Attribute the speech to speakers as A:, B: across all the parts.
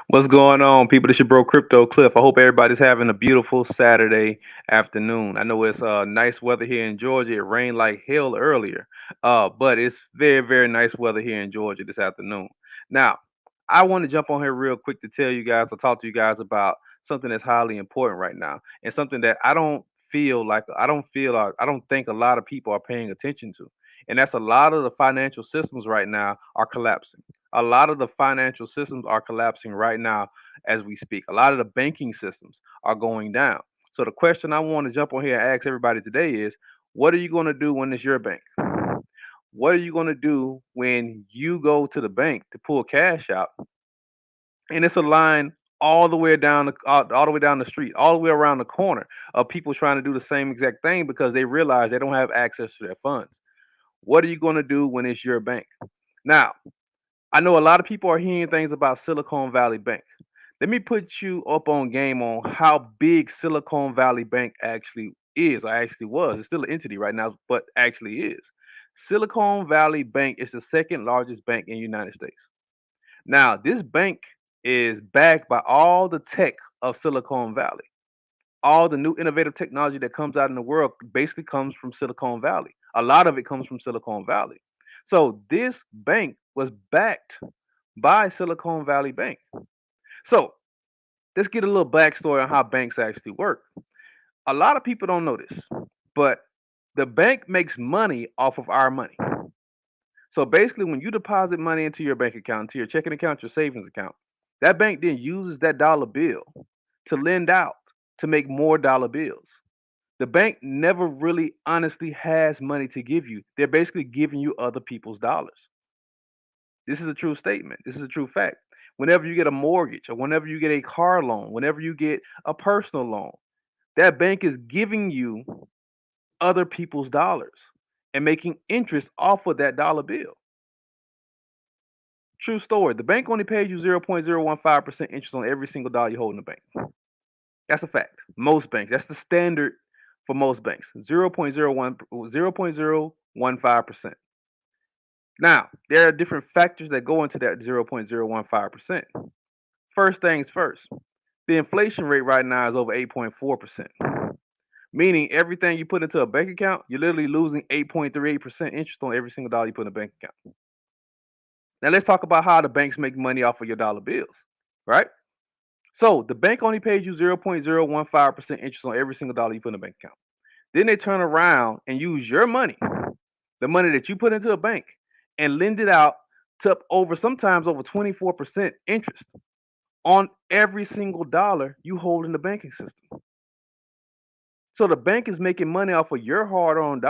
A: What's going on, people? This your bro Crypto Cliff. I hope everybody's having a beautiful Saturday afternoon. I know it's nice weather here in Georgia. It rained like hell earlier, but it's very, very nice weather here in Georgia this afternoon. Now, I want to jump on here real quick to tell you guys, to talk to you guys about something that's highly important right now, and something that I don't think a lot of people are paying attention to, and that's a lot of the financial systems right now are collapsing. A lot of the financial systems are collapsing right now as we speak. A lot of the banking systems are going down. So the question I want to jump on here and ask everybody today is, what are you going to do when it's your bank? What are you going to do when you go to the bank to pull cash out and it's a line all the way down the street, all the way around the corner of people trying to do the same exact thing because they realize they don't have access to their funds? What are you going to do when it's your bank? Now, I know a lot of people are hearing things about Silicon Valley Bank. Let me put you up on game on how big Silicon Valley Bank actually is, or actually was. It's still an entity right now, but actually is. Silicon Valley Bank is the second largest bank in the United States. Now, this bank is backed by all the tech of Silicon Valley. All the new innovative technology that comes out in the world basically comes from Silicon Valley. A lot of it comes from Silicon Valley. So this bank was backed by Silicon Valley Bank. So let's get a little backstory on how banks actually work. A lot of people don't know this, but the bank makes money off of our money. So basically, when you deposit money into your bank account, into your checking account, your savings account, that bank then uses that dollar bill to lend out to make more dollar bills. The bank never really honestly has money to give you. They're basically giving you other people's dollars. This is a true statement. This is a true fact. Whenever you get a mortgage or whenever you get a car loan, whenever you get a personal loan, that bank is giving you other people's dollars and making interest off of that dollar bill. True story. The bank only pays you 0.015% interest on every single dollar you hold in the bank. That's a fact. Most banks. That's the standard for most banks. 0.015%. Now, there are different factors that go into that 0.015%. First things first, the inflation rate right now is over 8.4%, meaning everything you put into a bank account, you're literally losing 8.38% interest on every single dollar you put in a bank account. Now, let's talk about how the banks make money off of your dollar bills, right? So, the bank only pays you 0.015% interest on every single dollar you put in a bank account. Then they turn around and use your money, the money that you put into a bank, and lend it out to over sometimes over 24% interest on every single dollar you hold in the banking system. So the bank is making money off of your hard-earned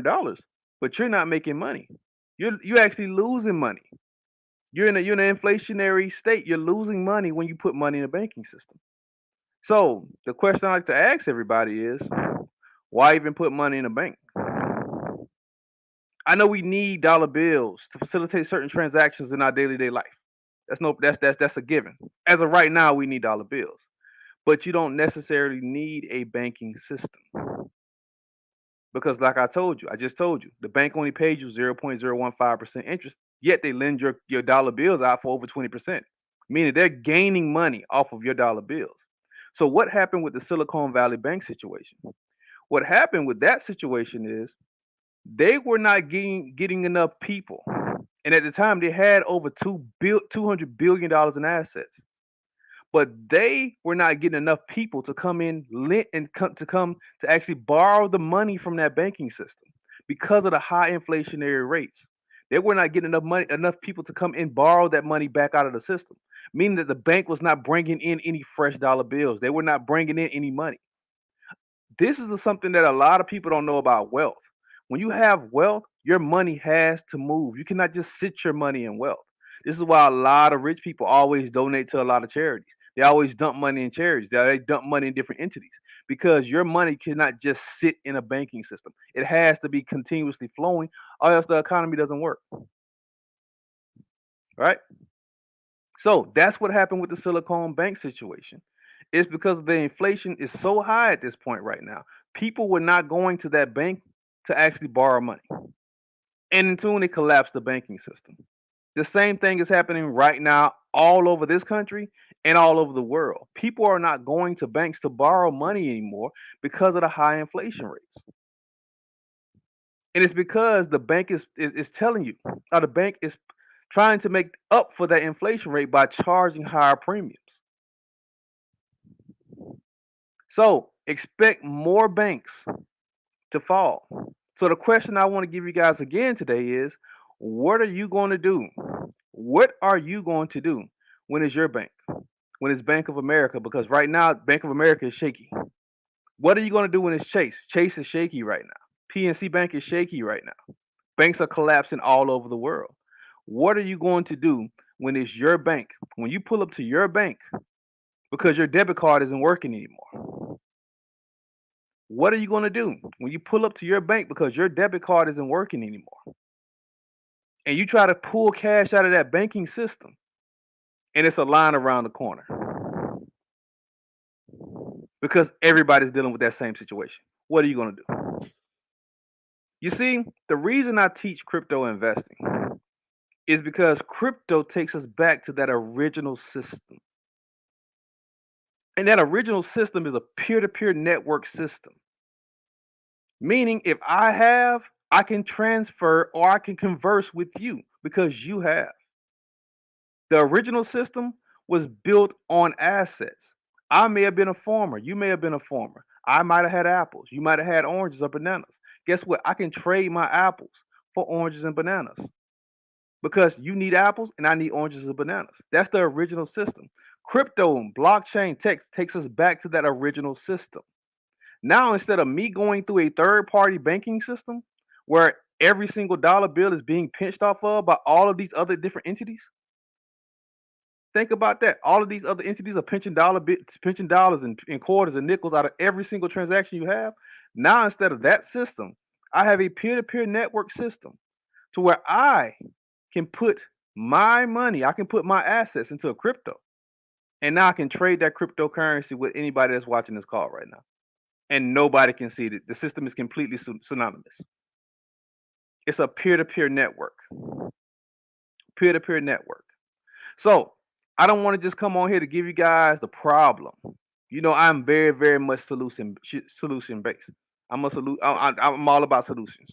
A: dollars, but you're not making money. You're actually losing money. You're in an inflationary state. You're losing money when you put money in the banking system. So the question I like to ask everybody is, why even put money in a bank? I know we need dollar bills to facilitate certain transactions in our daily life. That's no that's a given. As of right now, we need dollar bills. But you don't necessarily need a banking system. Because like I just told you, the bank only pays you 0.015% interest, yet they lend your dollar bills out for over 20%, meaning they're gaining money off of your dollar bills. So what happened with the Silicon Valley Bank situation? What happened with that situation is they were not getting enough people. And at the time they had over $200 billion in assets. But they were not getting enough people to come in lend and come to actually borrow the money from that banking system because of the high inflationary rates. They were not getting enough people to come and borrow that money back out of the system, meaning that the bank was not bringing in any fresh dollar bills. They were not bringing in any money. This is something that a lot of people don't know about wealth. When you have wealth, your money has to move. You cannot just sit your money in wealth. This is why a lot of rich people always donate to a lot of charities. They always dump money in charities. They dump money in different entities because your money cannot just sit in a banking system. It has to be continuously flowing, or else the economy doesn't work. Right? So that's what happened with the Silicon Bank situation. It's because the inflation is so high at this point right now. People were not going to that bank to actually borrow money. And in tune, it collapsed the banking system. The same thing is happening right now all over this country and all over the world. People are not going to banks to borrow money anymore because of the high inflation rates. And it's because the bank is telling you, or the bank is trying to make up for that inflation rate by charging higher premiums. So expect more banks to fall. So the question I want to give you guys again today is, what are you going to do? What are you going to do when it's your bank? When it's Bank of America? Because right now Bank of America is shaky. What are you going to do when it's Chase? Chase is shaky right now. PNC Bank is shaky right now. Banks are collapsing all over the world. What are you going to do when it's your bank? When you pull up to your bank because your debit card isn't working anymore? What are you going to do when you pull up to your bank because your debit card isn't working anymore? And you try to pull cash out of that banking system and it's a line around the corner because everybody's dealing with that same situation. What are you going to do? You see, the reason I teach crypto investing is because crypto takes us back to that original system. And that original system is a peer to peer network system. Meaning, if I have, I can transfer or I can converse with you because you have. The original system was built on assets. I may have been a farmer. You may have been a farmer. I might have had apples. You might have had oranges or bananas. Guess what? I can trade my apples for oranges and bananas because you need apples and I need oranges and bananas. That's the original system. Crypto and blockchain tech takes us back to that original system. Now, instead of me going through a third party banking system where every single dollar bill is being pinched off of by all of these other different entities, think about that. All of these other entities are pinching pinching dollars and quarters and nickels out of every single transaction you have. Now, instead of that system, I have a peer-to-peer network system to where I can put my money, I can put my assets into a crypto, and now I can trade that cryptocurrency with anybody that's watching this call right now, and nobody can see it. The system is completely synonymous. It's a peer-to-peer network. Peer-to-peer network. So I don't want to just come on here to give you guys the problem. You know, I'm very, very much solution based. I'm all about solutions.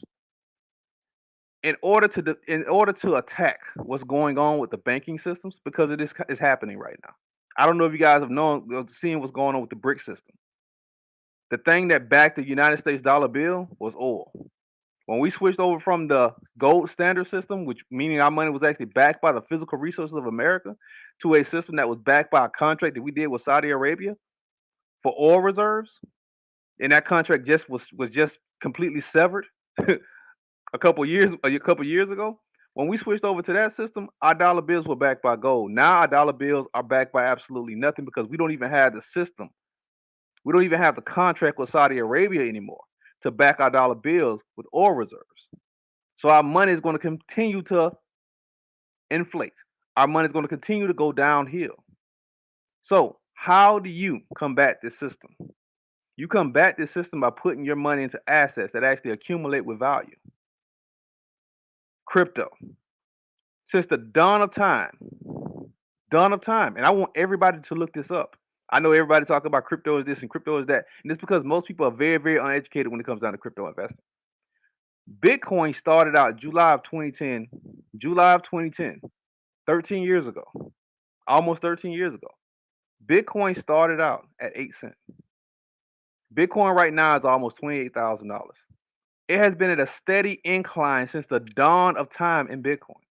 A: In order to attack what's going on with the banking systems, because is happening right now. I don't know if you guys have seen what's going on with the brick system. The thing that backed the United States dollar bill was oil. When we switched over from the gold standard system, which meaning our money was actually backed by the physical resources of America, to a system that was backed by a contract that we did with Saudi Arabia for oil reserves, and that contract just was just completely severed a couple years ago. When we switched over to that system, our dollar bills were backed by gold. Now our dollar bills are backed by absolutely nothing because we don't even have the system. We don't even have the contract with Saudi Arabia anymore to back our dollar bills with oil reserves. So our money is going to continue to inflate. Our money is going to continue to go downhill. So, how do you combat this system? You combat this system by putting your money into assets that actually accumulate with value. Crypto. Since the dawn of time, and I want everybody to look this up. I know everybody talking about crypto is this and crypto is that, and it's because most people are very, very uneducated when it comes down to crypto investing. Bitcoin started out July of 2010, 13 years ago, almost 13 years ago. Bitcoin started out at 8 cents. Bitcoin right now is almost $28,000. It has been at a steady incline since the dawn of time in Bitcoin.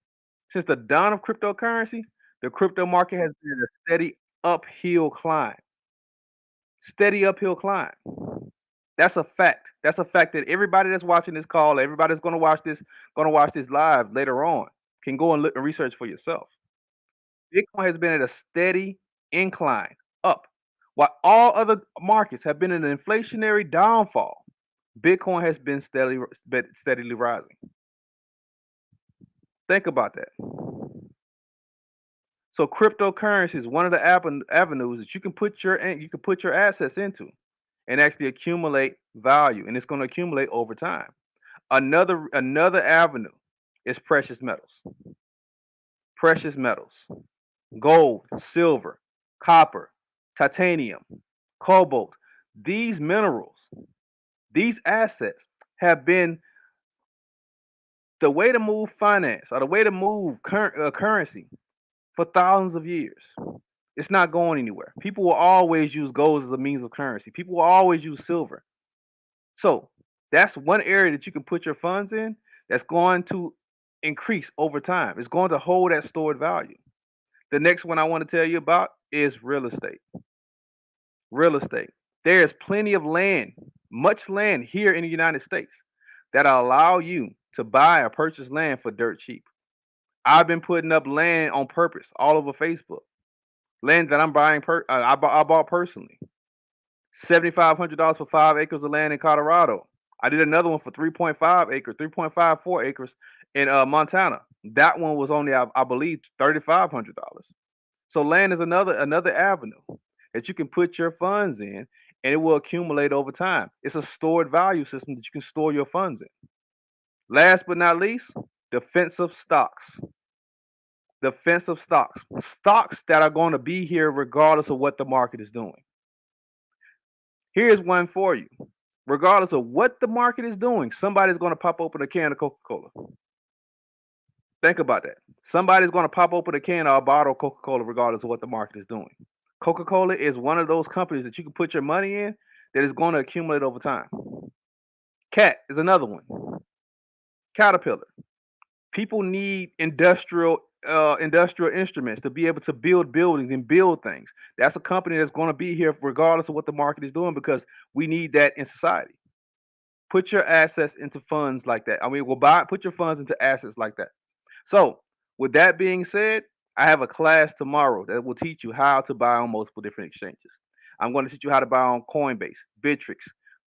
A: Since the dawn of cryptocurrency, the crypto market has been at a steady uphill climb. Steady uphill climb. That's a fact. That's a fact that everybody that's watching this call, everybody that's going to watch this live later on, can go and look and research for yourself. Bitcoin has been at a steady incline up, while all other markets have been in an inflationary downfall. Bitcoin has been steadily rising. Think about that. So cryptocurrency is one of the avenues that you can put your assets into and actually accumulate value, and it's going to accumulate over time. Another avenue is precious metals. precious metals, gold, silver, copper, titanium, cobalt. These minerals, these assets have been the way to move finance or the way to move currency for thousands of years. It's not going anywhere. People will always use gold as a means of currency. People will always use silver. So that's one area that you can put your funds in that's going to increase over time. It's going to hold that stored value. The next one I want to tell you about is real estate. Real estate. There's plenty of land, much land here in the United States that allow you to buy or purchase land for dirt cheap. I've been putting up land on purpose all over Facebook. Land that I'm buying, I bought personally. $7,500 for 5 acres of land in Colorado. I did another one for 3.5 acres, 3.54 acres in Montana. That one was only, I believe, $3,500. So land is another avenue that you can put your funds in, and it will accumulate over time. It's a stored value system that you can store your funds in. Last but not least, defensive stocks. Defensive stocks. Stocks that are going to be here regardless of what the market is doing. Here's one for you. Regardless of what the market is doing, somebody's going to pop open a can of Coca-Cola. Think about that. Somebody's going to pop open a can or a bottle of Coca-Cola regardless of what the market is doing. Coca-Cola is one of those companies that you can put your money in that is going to accumulate over time. Cat is another one. Caterpillar. People need industrial instruments to be able to build buildings and build things. That's a company that's going to be here regardless of what the market is doing because we need that in society. Put your assets into funds like that. Put your funds into assets like that. So, with that being said, I have a class tomorrow that will teach you how to buy on multiple different exchanges. I'm going to teach you how to buy on Coinbase, Bittrex,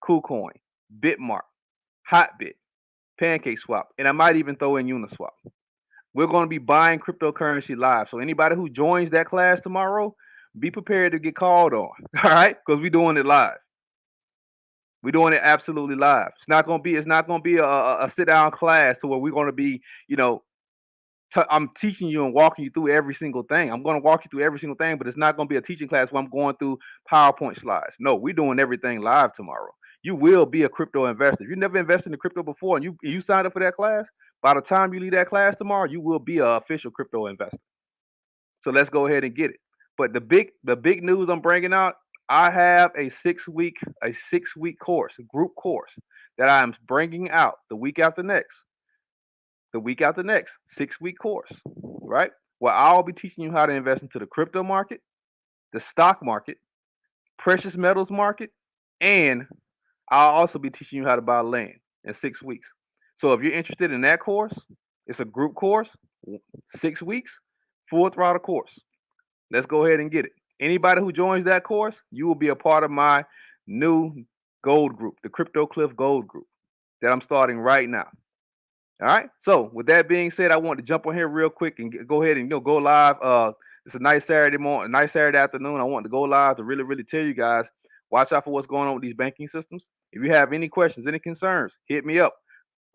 A: KuCoin, Bitmark, Hotbit, PancakeSwap, and I might even throw in Uniswap. We're going to be buying cryptocurrency live. So anybody who joins that class tomorrow, be prepared to get called on. All right, because we're doing it live. We're doing it absolutely live. It's not going to be a sit down class to where we're going to be, I'm teaching you and walking you through every single thing. I'm going to walk you through every single thing, but it's not going to be a teaching class where I'm going through PowerPoint slides. No, we're doing everything live tomorrow. You will be a crypto investor. If you never invested in crypto before and you signed up for that class, by the time you leave that class tomorrow, you will be an official crypto investor. So let's go ahead and get it. But the big news I'm bringing out, I have a 6-week course, a group course that I'm bringing out the week after next. 6-week course, right? Where I'll be teaching you how to invest into the crypto market, the stock market, precious metals market, and I'll also be teaching you how to buy land in 6 weeks. So if you're interested in that course, it's a group course, 6 weeks, full throttle course. Let's go ahead and get it. Anybody who joins that course, you will be a part of my new gold group, the Crypto Cliff Gold Group that I'm starting right now. All right. So with that being said, I want to jump on here real quick and go ahead and go live. It's a nice Saturday morning, nice Saturday afternoon. I want to go live to really tell you guys, watch out for what's going on with these banking systems. If you have any questions, any concerns, hit me up.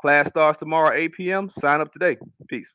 A: Class starts tomorrow at 8 p.m. Sign up today. Peace.